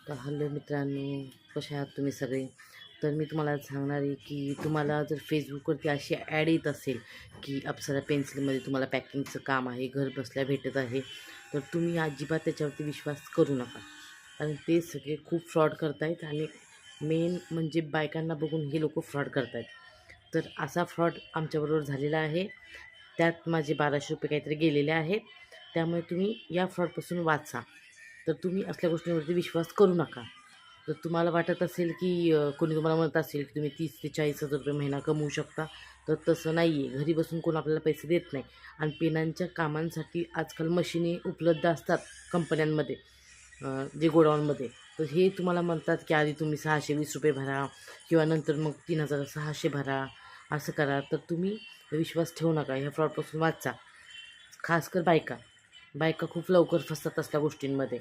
तर हॅलो मित्रांनो, कसे आहात तुम्ही सगळे? तर मी तुम्हाला सांगणार आहे की तुम्हाला जर फेसबुकवरती अशी ॲड येत असेल की अप्सरा पेन्सिलमध्ये तुम्हाला पॅकिंगचं काम आहे, घर बसल्या भेटत आहे, तर तुम्ही अजिबात त्याच्यावरती विश्वास करू नका. कारण ते सगळे खूप फ्रॉड करत आहेत आणि मेन म्हणजे बायकांना बघून हे लोक फ्रॉड करत आहेत. तर असा फ्रॉड आमच्याबरोबर झालेला आहे. त्यात माझे 1200 रुपये काहीतरी गेलेले आहेत. त्यामुळे तुम्ही या फ्रॉडपासून वाचा. तर तुम्ही असल्या गोष्टींवरती विश्वास करू नका. जर तुम्हाला वाटत असेल की कोणी तुम्हाला म्हणत असेल की तुम्ही 30,000 ते 40,000 रुपये महिना कमवू शकता, तर तसं नाही आहे. घरी बसून कोण आपल्याला पैसे देत नाही. आणि पेनांच्या कामांसाठी आजकाल मशिनी उपलब्ध असतात कंपन्यांमध्ये, जे गोडाऊनमध्ये. तर हे तुम्हाला म्हणतात की आधी तुम्ही 620 रुपये भरा किंवा नंतर मग 3,600 भरा, असं करा. तर तुम्ही विश्वास ठेवू नका. ह्या फ्रॉडपासून वाचा. खासकर बायका. बायका खूप लवकर फसतात असल्या गोष्टींमध्ये.